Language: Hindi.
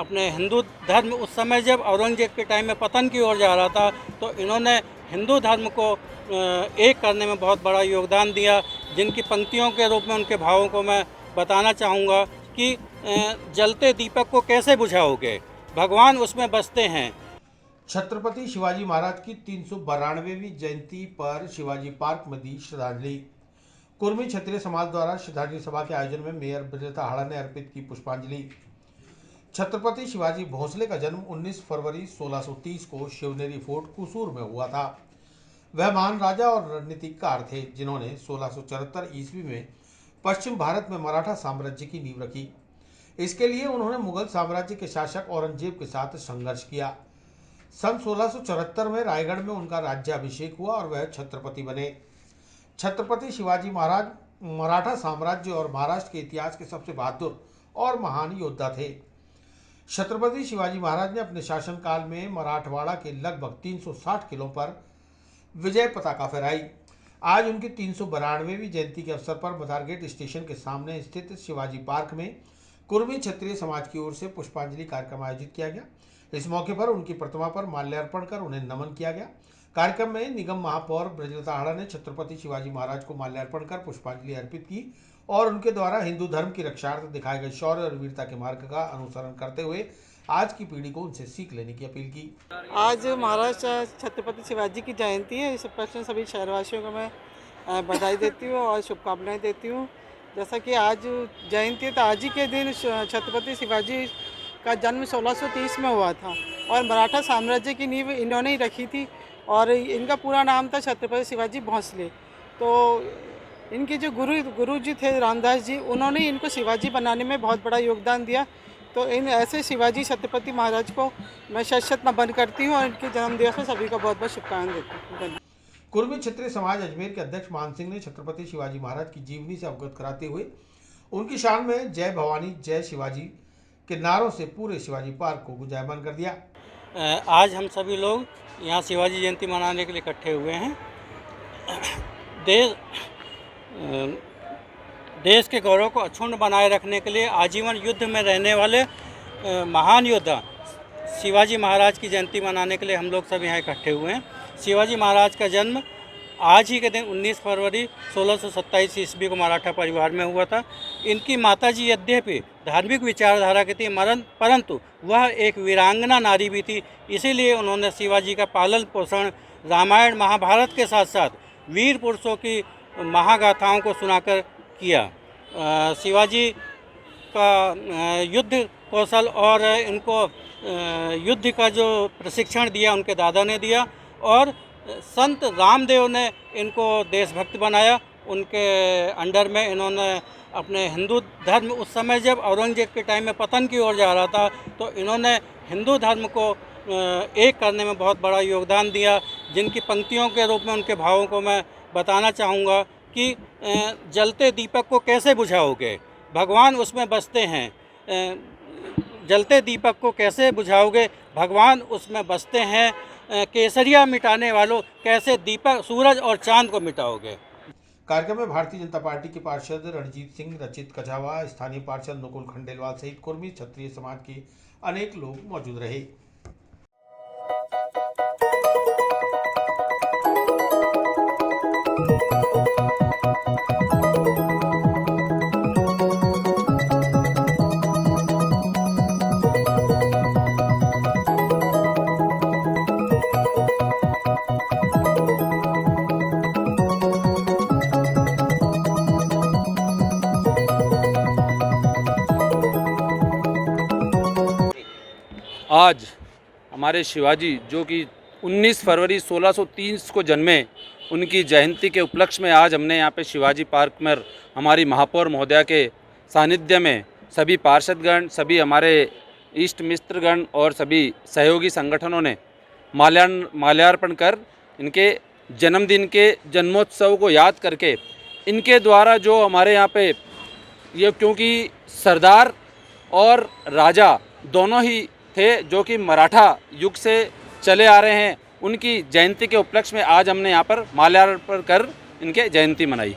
अपने हिंदू धर्म उस समय जब औरंगजेब के टाइम में पतन की ओर जा रहा था, तो इन्होंने हिंदू धर्म को एक करने में बहुत बड़ा योगदान दिया, जिनकी पंक्तियों के रूप में उनके भावों को मैं बताना चाहूँगा कि जलते दीपक को कैसे बुझाओगे, भगवान उसमें बसते हैं। छत्रपति शिवाजी महाराज की 392वीं जयंती पर शिवाजी पार्क में दी श्रद्धांजलि। कुर्मी क्षत्रिय समाज द्वारा श्रद्धांजलि सभा के आयोजन में मेयर ब्रजलता हाड़ा ने अर्पित की पुष्पांजलि। छत्रपति शिवाजी भोसले का जन्म 19 फरवरी 1630 को शिवनेरी फोर्ट कुसूर में हुआ था। वह महान राजा और रणनीतिकार थे, जिन्होंने 1674 ईस्वी में पश्चिम भारत में मराठा साम्राज्य की नींव रखी। इसके लिए उन्होंने मुगल साम्राज्य के शासक औरंगजेब के साथ संघर्ष किया। सन 1674 में रायगढ़ में उनका राज्याभिषेक हुआ और वह छत्रपति बने। छत्रपति शिवाजी महाराज मराठा साम्राज्य और महाराष्ट्र के इतिहास के सबसे बहादुर और महान योद्धा थे। छत्रपति शिवाजी महाराज ने अपने शासनकाल में मराठवाड़ा के लगभग 360 किलों पर विजय पताका फहराई। आज उनकी 392वीं जयंती के अवसर पर मदारगेट स्टेशन के सामने स्थित शिवाजी पार्क में कुर्मी क्षत्रिय समाज की ओर से पुष्पांजलि कार्यक्रम आयोजित किया गया। इस मौके पर उनकी प्रतिमा पर माल्यार्पण कर उन्हें नमन किया गया। कार्यक्रम में निगम महापौर ब्रजलता हाड़ा ने छत्रपति शिवाजी महाराज को माल्यार्पण कर पुष्पांजलि अर्पित की और उनके द्वारा हिंदू धर्म की रक्षार्थ दिखाए गए शौर्य और वीरता के मार्ग का अनुसरण करते हुए आज की पीढ़ी को उनसे सीख लेने की अपील की। आज महाराज छत्रपति शिवाजी की जयंती है। इस प्रश्न सभी शहरवासियों को मैं बधाई देती हूँ और शुभकामनाएं देती हूँ। जैसा कि आज जयंती है, तो आज ही के दिन छत्रपति शिवाजी का जन्म 1630 में हुआ था और मराठा साम्राज्य की नींव इन्होंने ही रखी थी और इनका पूरा नाम था छत्रपति शिवाजी भोसले। तो इनके जो गुरु जी थे रामदास जी, उन्होंने इनको शिवाजी बनाने में बहुत बड़ा योगदान दिया। तो इन ऐसे शिवाजी छत्रपति महाराज को मैं शत नमन करती हूँ और इनके जन्मदिवस में सभी को बहुत बहुत शुभकामनाएं देती हूँ। कुर्मी क्षत्रिय समाज अजमेर के अध्यक्ष मान सिंह ने छत्रपति शिवाजी महाराज की जीवनी से अवगत कराते हुए उनकी शान में जय भवानी जय शिवाजी के नारों से पूरे शिवाजी पार्क को गुंजायमान कर दिया। आज हम सभी लोग यहाँ शिवाजी जयंती मनाने के लिए इकट्ठे हुए हैं। देश के गौरव को अक्षुण्ण बनाए रखने के लिए आजीवन युद्ध में रहने वाले महान योद्धा शिवाजी महाराज की जयंती मनाने के लिए हम लोग सब यहाँ इकट्ठे हुए हैं। शिवाजी महाराज का जन्म आज ही के दिन 19 फरवरी 1627 ईस्वी को मराठा परिवार में हुआ था। इनकी माताजी यद्यपि धार्मिक विचारधारा की थी, परंतु वह एक वीरांगना नारी भी थी। इसीलिए उन्होंने शिवाजी का पालन पोषण रामायण महाभारत के साथ साथ वीर पुरुषों की महागाथाओं को सुनाकर किया। शिवाजी का युद्ध कौशल और इनको युद्ध का जो प्रशिक्षण दिया उनके दादा ने दिया और संत रामदेव ने इनको देशभक्त बनाया। उनके अंडर में इन्होंने अपने हिंदू धर्म उस समय जब औरंगजेब के टाइम में पतन की ओर जा रहा था, तो इन्होंने हिंदू धर्म को एक करने में बहुत बड़ा योगदान दिया, जिनकी पंक्तियों के रूप में उनके भावों को मैं बताना चाहूँगा कि जलते दीपक को कैसे बुझाओगे, भगवान उसमें बसते हैं। जलते दीपक को कैसे बुझाओगे, भगवान उसमें बसते हैं। केसरिया मिटाने वालों, कैसे दीपक सूरज और चांद को मिटाओगे। कार्यक्रम में भारतीय जनता पार्टी के पार्षद रणजीत सिंह, रचित कछावा, स्थानीय पार्षद नकुल खंडेलवाल सहित कुर्मी क्षत्रिय समाज के अनेक लोग मौजूद रहे। आज हमारे शिवाजी जो कि 19 फरवरी 1630 को जन्मे, उनकी जयंती के उपलक्ष्य में आज हमने यहाँ पे शिवाजी पार्क में हमारी महापौर महोदया के सानिध्य में सभी पार्षदगण, सभी हमारे इष्ट मित्रगण और सभी सहयोगी संगठनों ने माल्यार्पण कर इनके जन्मदिन के जन्मोत्सव को याद करके इनके द्वारा जो हमारे यहाँ पे ये, क्योंकि सरदार और राजा दोनों ही थे जो कि मराठा युग से चले आ रहे हैं, उनकी जयंती के उपलक्ष्य में आज हमने यहाँ पर माल्यार्पण कर इनके जयंती मनाई।